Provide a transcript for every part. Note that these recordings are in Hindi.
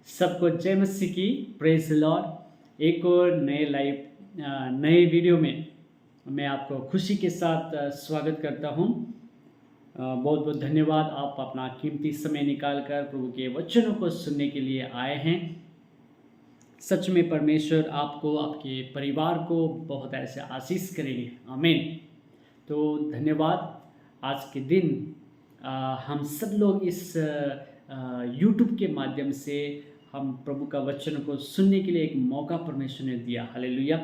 सबको जय मसीह की। Praise Lord. एक और नए वीडियो में मैं आपको खुशी के साथ स्वागत करता हूं। बहुत बहुत धन्यवाद, आप अपना कीमती समय निकालकर प्रभु के वचनों को सुनने के लिए आए हैं। सच में परमेश्वर आपको, आपके परिवार को बहुत ऐसे आशीष करेंगे। आमीन। तो धन्यवाद। आज के दिन हम सब लोग इस यूट्यूब के माध्यम से हम प्रभु का वचन को सुनने के लिए एक मौका परमेश्वर ने दिया। हालेलुया।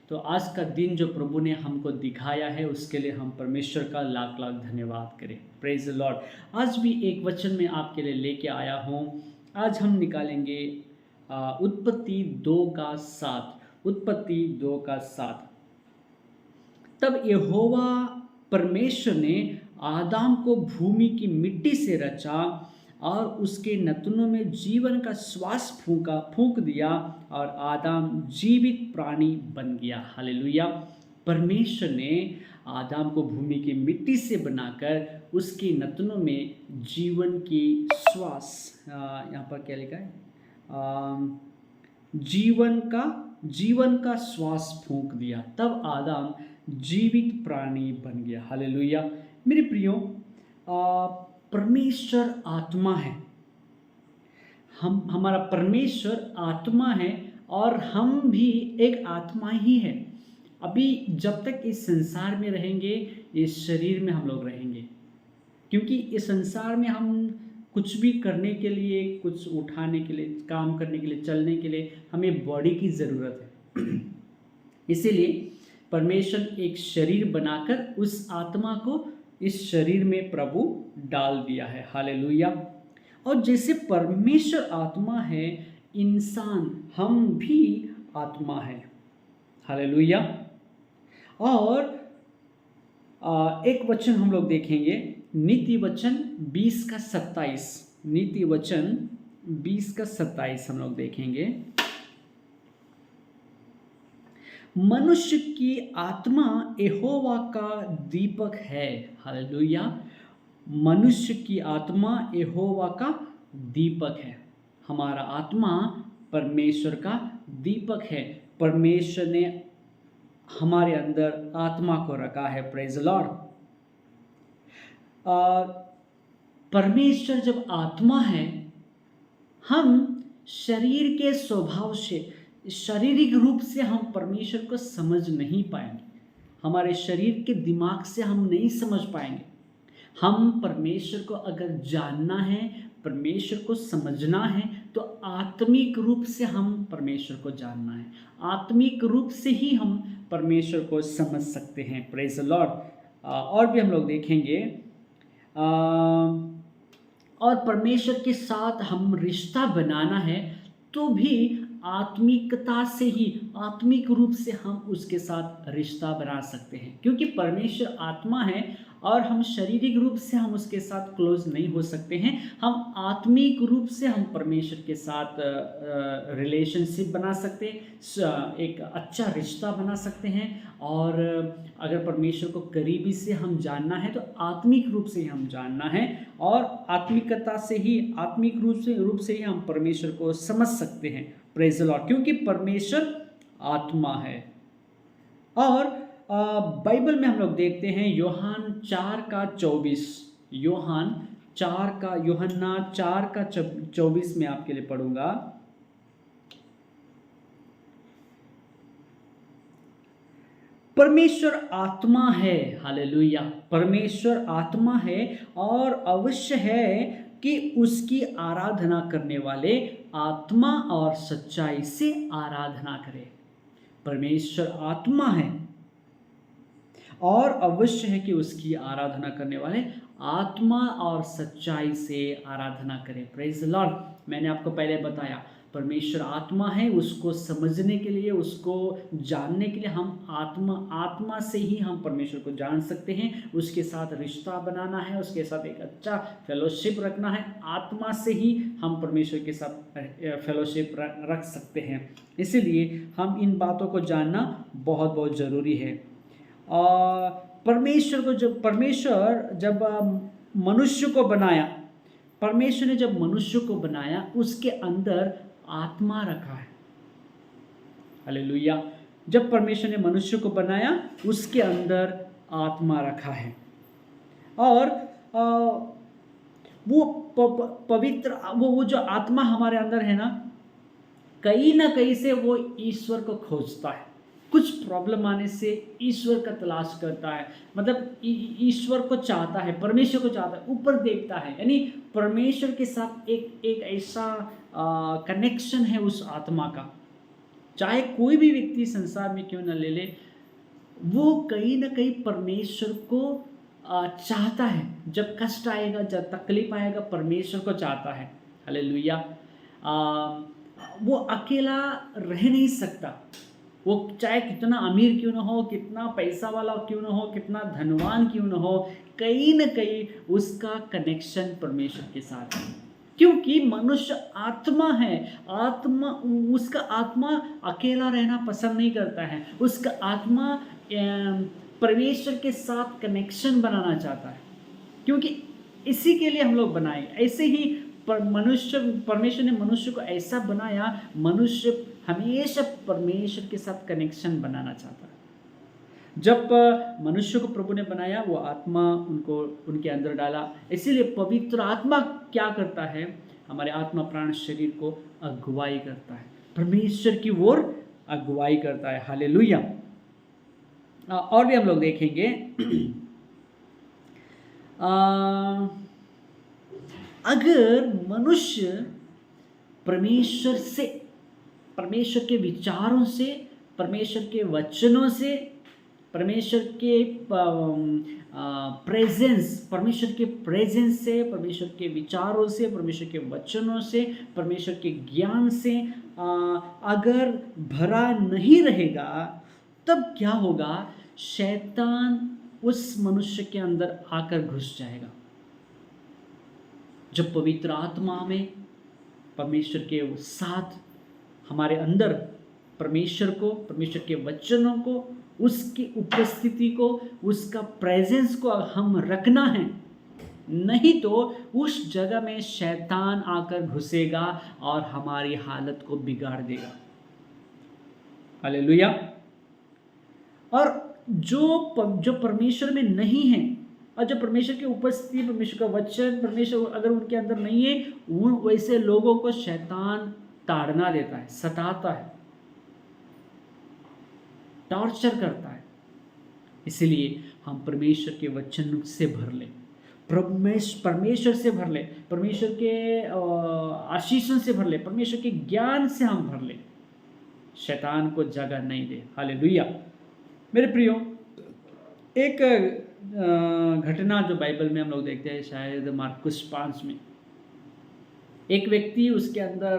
तो आज का दिन जो प्रभु ने हमको दिखाया है उसके लिए हम परमेश्वर का लाख लाख धन्यवाद करें। Praise the Lord. आज भी एक वचन में आपके लिए लेके आया हूँ। आज हम निकालेंगे उत्पत्ति 2:7। उत्पत्ति 2:7। तब यहोवा परमेश्वर ने आदम को भूमि की मिट्टी से रचा और उसके नथनों में जीवन का श्वास फूंक दिया और आदम जीवित प्राणी बन गया। हालेलुया। परमेश्वर ने आदम को भूमि की मिट्टी से बनाकर उसके नथनों में जीवन की श्वास, यहाँ पर क्या लिखा है, जीवन का श्वास फूंक दिया, तब आदम जीवित प्राणी बन गया। हालेलुया। मेरे प्रियो, परमेश्वर आत्मा है। हमारा परमेश्वर आत्मा है और हम भी एक आत्मा ही है। अभी जब तक इस संसार में रहेंगे, इस शरीर में हम लोग रहेंगे, क्योंकि इस संसार में हम कुछ भी करने के लिए, कुछ उठाने के लिए, काम करने के लिए, चलने के लिए हमें बॉडी की ज़रूरत है। इसीलिए परमेश्वर एक शरीर बनाकर उस आत्मा को इस शरीर में प्रभु डाल दिया है। हालेलुया। और जैसे परमेश्वर आत्मा है, इंसान हम भी आत्मा है। हालेलुया। और एक वचन हम लोग देखेंगे, नीति वचन 20:27। नीति वचन 20:27 हम लोग देखेंगे। मनुष्य की आत्मा यहोवा का दीपक है। हालेलुया। मनुष्य की आत्मा यहोवा का दीपक है। हमारा आत्मा परमेश्वर का दीपक है। परमेश्वर ने हमारे अंदर आत्मा को रखा है। Praise the Lord. परमेश्वर जब आत्मा है, हम शरीर के स्वभाव से, शारीरिक रूप से हम परमेश्वर को समझ नहीं पाएंगे। हमारे शरीर के दिमाग से हम नहीं समझ पाएंगे। हम परमेश्वर को अगर जानना है, परमेश्वर को समझना है, तो आत्मिक रूप से हम परमेश्वर को जानना है। आत्मिक रूप से ही हम परमेश्वर को समझ सकते हैं। Praise the Lord. और भी हम लोग देखेंगे, और परमेश्वर के साथ हम रिश्ता बनाना है तो भी आत्मिकता से ही, आत्मिक रूप से हम उसके साथ रिश्ता बना सकते हैं, क्योंकि परमेश्वर आत्मा है और हम शारीरिक रूप से हम उसके साथ क्लोज नहीं हो सकते हैं। हम आत्मिक रूप से हम परमेश्वर के साथ रिलेशनशिप बना सकते हैं, एक अच्छा रिश्ता बना सकते हैं। और अगर परमेश्वर को करीबी से हम जानना है तो आत्मिक रूप से ही हम जानना है, और आत्मिकता से ही, आत्मिक रूप से ही हम परमेश्वर को समझ सकते हैं। Praise the Lord. क्योंकि परमेश्वर आत्मा है। और बाइबल में हम लोग देखते हैं यूहन्ना 4:24 में आपके लिए पढ़ूंगा। परमेश्वर आत्मा है। हालेलुया। परमेश्वर आत्मा है और अवश्य है कि उसकी आराधना करने वाले आत्मा और सच्चाई से आराधना करें। परमेश्वर आत्मा है और अवश्य है कि उसकी आराधना करने वाले आत्मा और सच्चाई से आराधना करें। Praise the Lord. मैंने आपको पहले बताया, परमेश्वर आत्मा है। उसको समझने के लिए, उसको जानने के लिए हम आत्मा से ही हम परमेश्वर को जान सकते हैं। उसके साथ रिश्ता बनाना है, उसके साथ एक अच्छा फेलोशिप रखना है। आत्मा से ही हम परमेश्वर के साथ फेलोशिप रख सकते हैं। इसीलिए हम इन बातों को जानना बहुत बहुत ज़रूरी है। परमेश्वर जब मनुष्य को बनाया परमेश्वर ने जब मनुष्य को बनाया उसके अंदर आत्मा रखा है। हालेलुया। जब परमेश्वर ने मनुष्य को बनाया उसके अंदर आत्मा रखा है और वो पवित्र वो जो आत्मा हमारे अंदर है ना, कहीं ना कहीं से वो ईश्वर को खोजता है। कुछ प्रॉब्लम आने से ईश्वर का तलाश करता है, मतलब ईश्वर को चाहता है, परमेश्वर को चाहता है, ऊपर देखता है। यानी परमेश्वर के साथ एक ऐसा कनेक्शन है उस आत्मा का। चाहे कोई भी व्यक्ति संसार में क्यों न ले ले, वो कहीं ना कहीं परमेश्वर को चाहता है। जब कष्ट आएगा, जब तकलीफ आएगा, परमेश्वर को चाहता है। हालेलुया। वो अकेला रह नहीं सकता। वो चाहे कितना अमीर क्यों ना हो, कितना पैसा वाला क्यों ना हो, कितना धनवान क्यों ना हो, कहीं ना कहीं उसका कनेक्शन परमेश्वर के साथ है। क्योंकि मनुष्य आत्मा है, उसका आत्मा अकेला रहना पसंद नहीं करता है। उसका आत्मा परमेश्वर के साथ कनेक्शन बनाना चाहता है, क्योंकि इसी के लिए हम लोग बनाए। ऐसे ही परमेश्वर ने मनुष्य को ऐसा बनाया, मनुष्य हमेशा परमेश्वर के साथ कनेक्शन बनाना चाहता है। जब मनुष्य को प्रभु ने बनाया, वो आत्मा उनके अंदर डाला। इसीलिए पवित्र आत्मा क्या करता है, हमारे आत्मा प्राण शरीर को अगुवाई करता है, परमेश्वर की ओर अगुवाई करता है। हालेलुया। और भी हम लोग देखेंगे, अगर मनुष्य परमेश्वर के विचारों से, परमेश्वर के वचनों से, परमेश्वर के परमेश्वर के प्रेजेंस से, परमेश्वर के विचारों से, परमेश्वर के वचनों से, परमेश्वर के ज्ञान से अगर भरा नहीं रहेगा, तब क्या होगा, शैतान उस मनुष्य के अंदर आकर घुस जाएगा। जब पवित्र आत्मा में परमेश्वर के साथ हमारे अंदर परमेश्वर को, परमेश्वर के वचनों को, उसकी उपस्थिति को, उसका प्रेजेंस को हम रखना है, नहीं तो उस जगह में शैतान आकर घुसेगा और हमारी हालत को बिगाड़ देगा। हालेलुया। और जो परमेश्वर में नहीं है, और जो परमेश्वर की उपस्थिति, परमेश्वर का वचन, परमेश्वर अगर उनके अंदर नहीं है, वो वैसे लोगों को शैतान ताड़ना देता है, सताता है, टॉर्चर करता है। इसलिए हम परमेश्वर के वचन से भर ले, परमेश्वर से भर ले, परमेश्वर के आशीषों से भर ले, परमेश्वर के ज्ञान से हम भर ले, शैतान को जगह नहीं दे। हालेलुया। मेरे प्रियो, एक घटना जो बाइबल में हम लोग देखते हैं, शायद मार्कुस 5 में, एक व्यक्ति, उसके अंदर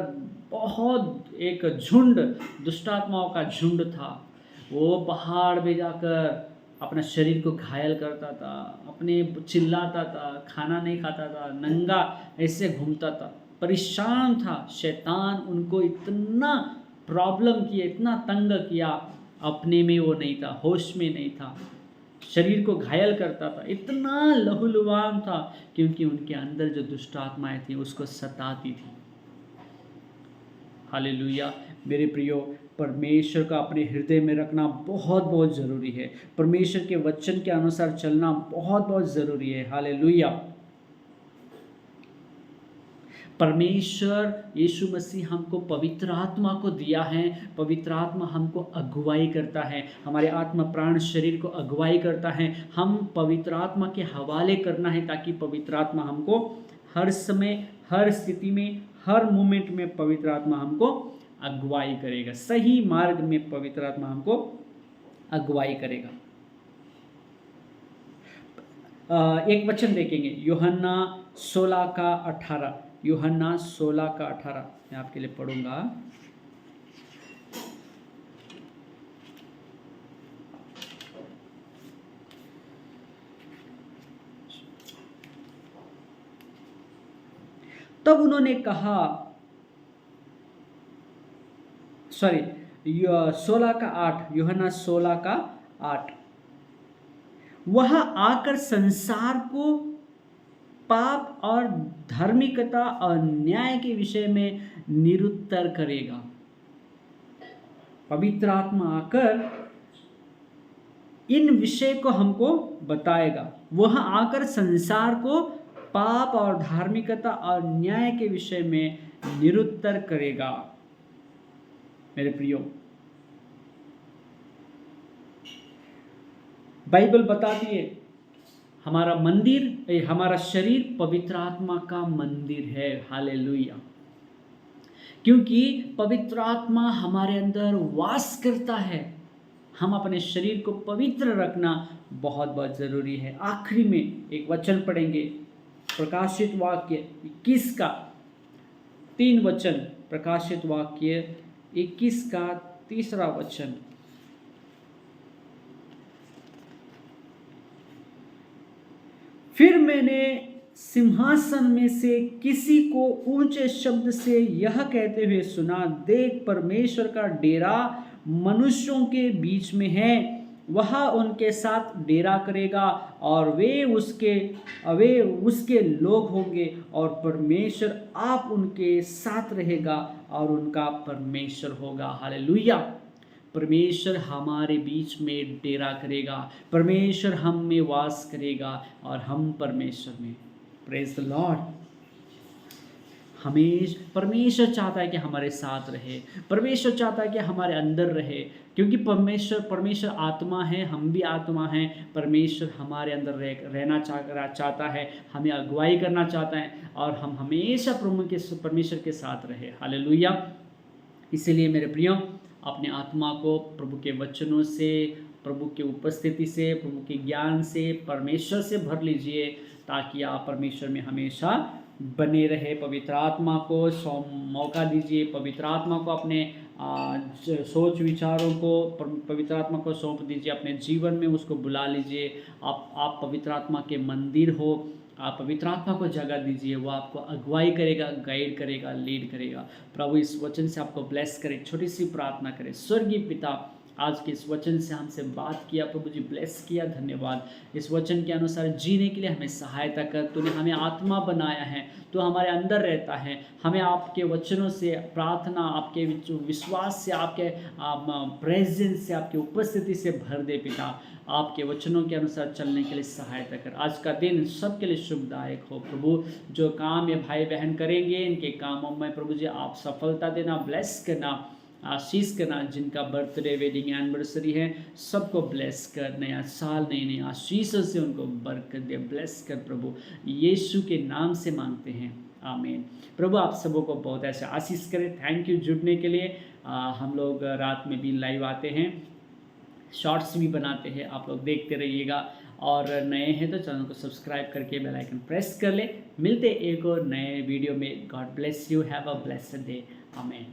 बहुत एक झुंड, दुष्टात्माओं का झुंड था। वो पहाड़ पे जाकर अपना शरीर को घायल करता था, अपने चिल्लाता था, खाना नहीं खाता था, नंगा ऐसे घूमता था, परेशान था। शैतान उनको इतना प्रॉब्लम किया, इतना तंग किया, अपने में वो नहीं था, होश में नहीं था, शरीर को घायल करता था, इतना लहूलुहान था, क्योंकि उनके अंदर जो दुष्ट आत्माएं थी उसको सताती थी। हालेलुया। मेरे प्रियो, परमेश्वर का अपने हृदय में रखना बहुत बहुत ज़रूरी है। परमेश्वर के वचन के अनुसार चलना बहुत बहुत ज़रूरी है। हालेलुया। परमेश्वर यीशु मसीह हमको पवित्र आत्मा को दिया है। पवित्र आत्मा हमको अगुवाई करता है, हमारे आत्मा प्राण शरीर को अगुवाई करता है। हम पवित्र आत्मा के हवाले करना है, ताकि पवित्र आत्मा हमको हर समय, हर स्थिति में, हर मोमेंट में पवित्र आत्मा हमको अगुवाई करेगा, सही मार्ग में पवित्र आत्मा हमको अगुवाई करेगा। एक वचन देखेंगे, यूहन्ना 16:18। यूहन्ना 16:18 मैं आपके लिए पढ़ूंगा। तब उन्होंने कहा, 16:8, यूहन्ना 16:8, वह आकर संसार को पाप और धार्मिकता और न्याय के विषय में निरुत्तर करेगा। पवित्र आत्मा आकर इन विषय को हमको बताएगा। वह आकर संसार को पाप और धार्मिकता और न्याय के विषय में निरुत्तर करेगा। मेरे प्रियो, बाइबल बताती है हमारा मंदिर, हमारा शरीर पवित्र आत्मा का मंदिर है। हालेलुया। क्योंकि पवित्र आत्मा हमारे अंदर वास करता है, हम अपने शरीर को पवित्र रखना बहुत बहुत ज़रूरी है। आखिरी में एक वचन पढ़ेंगे, प्रकाशित वाक्य 21 का 3 वचन, प्रकाशित वाक्य 21 का 3 वचन। फिर मैंने सिंहासन में से किसी को ऊंचे शब्द से यह कहते हुए सुना, देख परमेश्वर का डेरा मनुष्यों के बीच में है, वह उनके साथ डेरा करेगा और वे उसके लोग होंगे और परमेश्वर आप उनके साथ रहेगा और उनका परमेश्वर होगा। हालेलुया। परमेश्वर हमारे बीच में डेरा करेगा, परमेश्वर हम में वास करेगा और हम परमेश्वर में। Praise the Lord. परमेश्वर चाहता है कि हमारे साथ रहे, परमेश्वर चाहता है कि हमारे अंदर रहे, क्योंकि परमेश्वर आत्मा है, हम भी आत्मा हैं। परमेश्वर हमारे अंदर रहना चाहता है, हमें अगुवाई करना चाहता है और हम हमेशा परमेश्वर के साथ रहे। हालेलुया। इसीलिए मेरे प्रियो, अपने आत्मा को प्रभु के वचनों से, प्रभु की उपस्थिति से, प्रभु के ज्ञान से, परमेश्वर से भर लीजिए, ताकि आप परमेश्वर में हमेशा बने रहे। पवित्र आत्मा को मौका दीजिए, पवित्र आत्मा को अपने सोच विचारों को पवित्र आत्मा को सौंप दीजिए, अपने जीवन में उसको बुला लीजिए। आप पवित्र आत्मा के मंदिर हो, आप पवित्र आत्मा को जगह दीजिए, वो आपको अगुवाई करेगा, गाइड करेगा, लीड करेगा। प्रभु इस वचन से आपको ब्लेस करे। छोटी सी प्रार्थना करें। स्वर्गीय पिता, आज के इस वचन से हमसे बात किया प्रभु जी, ब्लेस किया, धन्यवाद। इस वचन के अनुसार जीने के लिए हमें सहायता कर। तूने हमें आत्मा बनाया है, तो हमारे अंदर रहता है। हमें आपके वचनों से, प्रार्थना, आपके विश्वास से, आपके प्रेजेंस से, आपकी उपस्थिति से भर दे पिता। आपके वचनों के अनुसार चलने के लिए सहायता कर। आज का दिन सबके लिए शुभदायक हो प्रभु। जो काम ये भाई बहन करेंगे, इनके कामों में प्रभु जी आप सफलता देना, ब्लेस करना, आशीष करना। जिनका बर्थडे, वेडिंग एनिवर्सरी है, सबको ब्लेस कर। नया साल नई नई आशीषों से उनको बरकत दे, ब्लेस कर प्रभु। यीशु के नाम से मांगते हैं, आमीन। प्रभु आप सबों को बहुत ऐसे आशीष करें। थैंक यू जुड़ने के लिए। हम लोग रात में भी लाइव आते हैं, शॉर्ट्स भी बनाते हैं, आप लोग देखते रहिएगा। और नए हैं तो चैनल को सब्सक्राइब करके बेल आइकन प्रेस कर ले। मिलते एक और नए वीडियो में। God bless you, have a blessed day, आमीन।